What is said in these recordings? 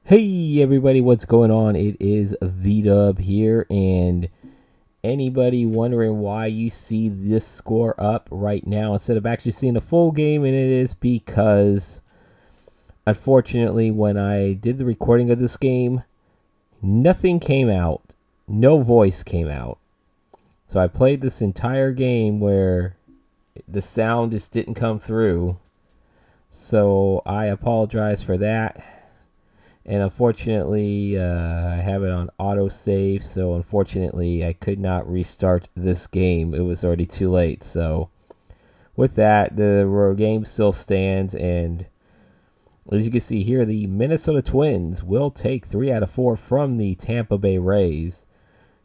Hey everybody, what's going on? It is V-Dub here, and anybody wondering why you see this score up right now instead of actually seeing the full game, and it is because unfortunately when I did the recording of this game, nothing came out. No voice came out. So I played this entire game where the sound just didn't come through. So I apologize for that. And unfortunately, I have it on autosave, so unfortunately, I could not restart this game. It was already too late. So, with that, the game still stands, and as you can see here, the Minnesota Twins will take 3 out of 4 from the Tampa Bay Rays.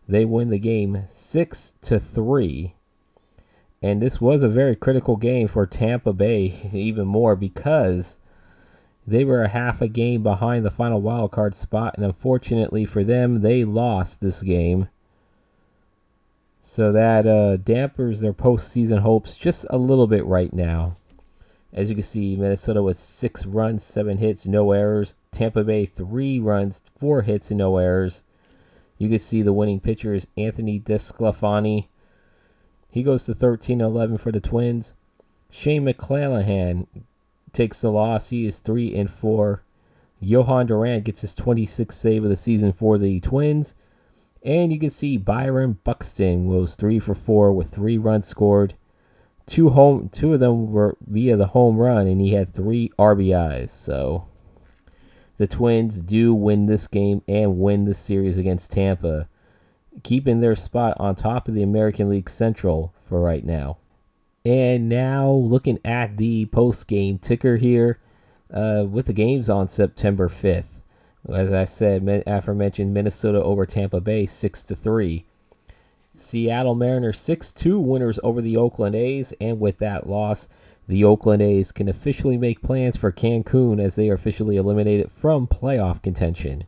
They win the game 6-3. And this was a very critical game for Tampa Bay, even more because they were a half a game behind the final wild card spot, and unfortunately for them, they lost this game. So that dampers their postseason hopes just a little bit right now. As you can see, Minnesota with 6 runs, 7 hits, no errors. Tampa Bay 3 runs, 4 hits, and no errors. You can see the winning pitcher is Anthony DeSclafani. He goes to 13-11 for the Twins. Shane McClanahan takes the loss. He is 3-4. Johan Durant gets his 26th save of the season for the Twins. And you can see Byron Buxton goes 3-4 with 3 runs scored. Two of them were via the home run, and he had 3 RBIs. So the Twins do win this game and win the series against Tampa, keeping their spot on top of the American League Central for right now. And now looking at the post-game ticker here with the games on September 5th. As I said, aforementioned Minnesota over Tampa Bay 6-3. Seattle Mariners 6-2 winners over the Oakland A's. And with that loss, the Oakland A's can officially make plans for Cancun as they are officially eliminated from playoff contention.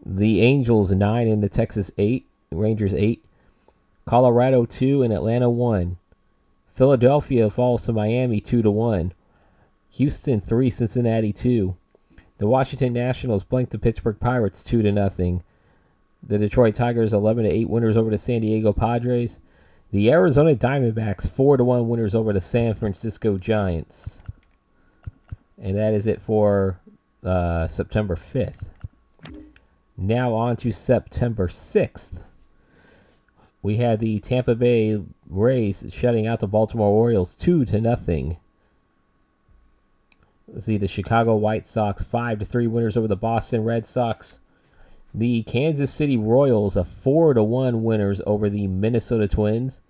The Angels 9 and the Texas 8. Rangers 8. Colorado 2 and Atlanta 1. Philadelphia falls to Miami 2-1. Houston 3, Cincinnati 2. The Washington Nationals blanked the Pittsburgh Pirates 2-0. The Detroit Tigers 11-8 winners over the San Diego Padres. The Arizona Diamondbacks 4-1 winners over the San Francisco Giants. And that is it for September 5th. Now on to September 6th. We had the Tampa Bay Rays shutting out the Baltimore Orioles 2-0. Let's see, the Chicago White Sox 5-3 winners over the Boston Red Sox. The Kansas City Royals 4-1 winners over the Minnesota Twins.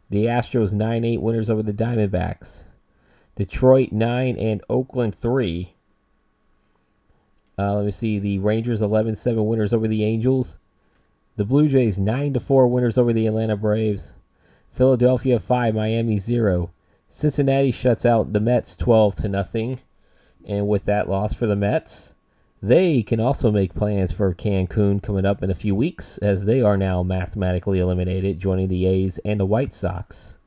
The Astros 9-8 winners over the Diamondbacks. Detroit 9 and Oakland 3. Let me see, the Rangers 11-7 winners over the Angels. The Blue Jays 9-4 winners over the Atlanta Braves. Philadelphia 5, Miami 0. Cincinnati shuts out the Mets 12-0. And with that loss for the Mets, they can also make plans for Cancun coming up in a few weeks, as they are now mathematically eliminated, joining the A's and the White Sox.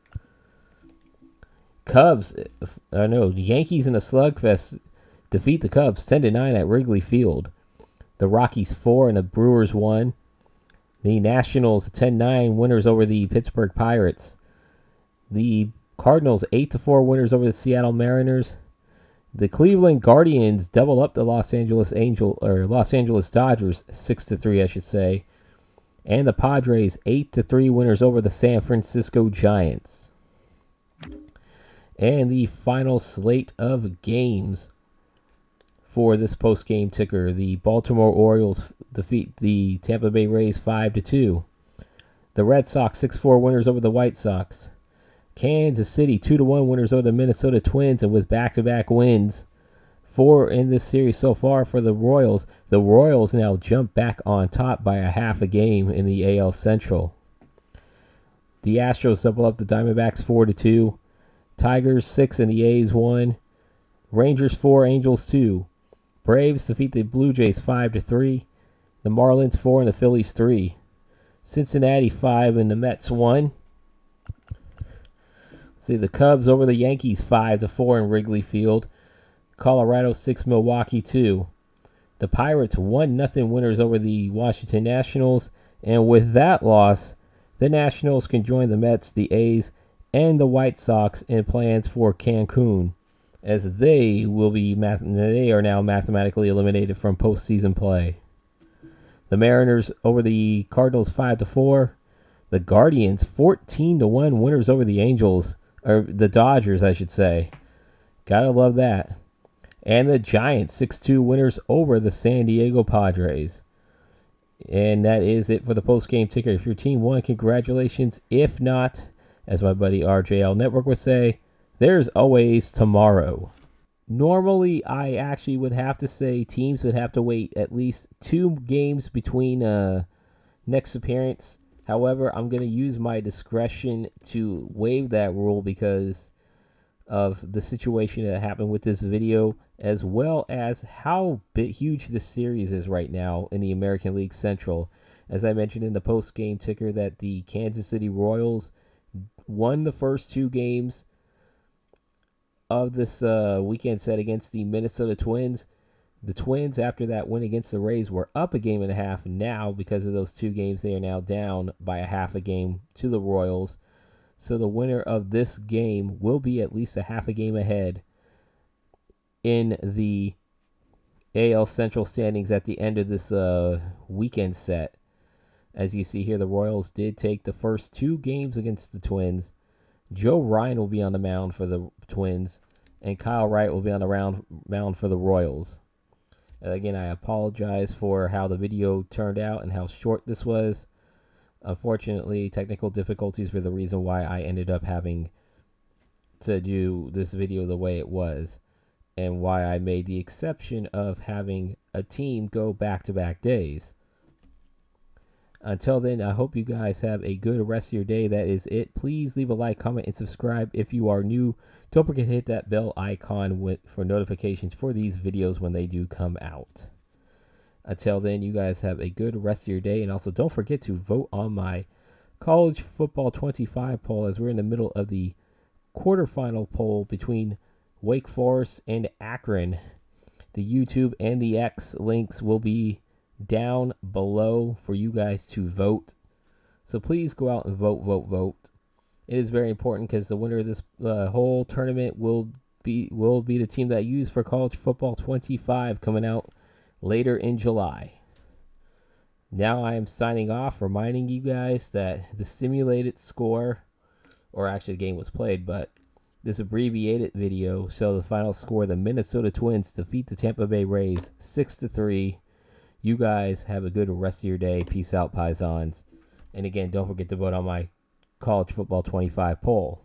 Yankees in a slugfest defeat the Cubs 10-9 at Wrigley Field. The Rockies 4 and the Brewers 1. The Nationals 10-9 winners over the Pittsburgh Pirates. The Cardinals 8-4 winners over the Seattle Mariners. The Cleveland Guardians double up the Los Angeles Dodgers 6-3, I should say. And the Padres 8-3 winners over the San Francisco Giants. And the final slate of games for this post-game ticker, the Baltimore Orioles defeat the Tampa Bay Rays 5-2. The Red Sox 6-4 winners over the White Sox. Kansas City 2-1 winners over the Minnesota Twins, and with back-to-back wins, 4 in this series so far for the Royals now jump back on top by a half a game in the AL Central. The Astros double up the Diamondbacks 4-2. Tigers 6 and the A's 1. Rangers 4, Angels 2. Braves defeat the Blue Jays 5-3. The Marlins 4 and the Phillies 3. Cincinnati 5 and the Mets 1. See, the Cubs over the Yankees 5-4 in Wrigley Field. Colorado 6, Milwaukee 2. The Pirates 1-0 winners over the Washington Nationals. And with that loss, the Nationals can join the Mets, the A's, and the White Sox in plans for Cancun, as they are now mathematically eliminated from postseason play. The Mariners over the Cardinals 5-4. The Guardians 14-1 winners over the Angels, or the Dodgers, I should say. Gotta love that. And the Giants 6-2 winners over the San Diego Padres. And that is it for the post-game ticker. If your team won, congratulations. If not, as my buddy RJL Network would say, there's always tomorrow. Normally, I actually would have to say teams would have to wait at least 2 games between next appearance. However, I'm going to use my discretion to waive that rule because of the situation that happened with this video, as well as how huge this series is right now in the American League Central. As I mentioned in the post-game ticker, that the Kansas City Royals won the first 2 games of this weekend set against the Minnesota Twins. The Twins, after that win against the Rays, were up a game and a half. Now, because of those 2 games, they are now down by a half a game to the Royals. So the winner of this game will be at least a half a game ahead in the AL Central standings at the end of this weekend set. As you see here, the Royals did take the first 2 games against the Twins. Joe Ryan will be on the mound for the Twins, and Kyle Wright will be on the mound for the Royals. Again, I apologize for how the video turned out and how short this was. Unfortunately, technical difficulties were the reason why I ended up having to do this video the way it was, and why I made the exception of having a team go back-to-back days. Until then, I hope you guys have a good rest of your day. That is it. Please leave a like, comment, and subscribe if you are new. Don't forget to hit that bell icon for notifications for these videos when they do come out. Until then, you guys have a good rest of your day. And also, don't forget to vote on my College Football 25 poll, as we're in the middle of the quarterfinal poll between Wake Forest and Akron. The YouTube and the X links will be down below for you guys to vote. So please go out and vote. It is very important because the winner of this whole tournament will be the team that I use for College Football 25 coming out later in July. Now I am signing off, reminding you guys that the simulated score, or actually the game was played, but this abbreviated video shows the final score: the Minnesota Twins defeat the Tampa Bay Rays 6-3. You guys have a good rest of your day. Peace out, Paisans. And again, don't forget to vote on my College Football 25 poll.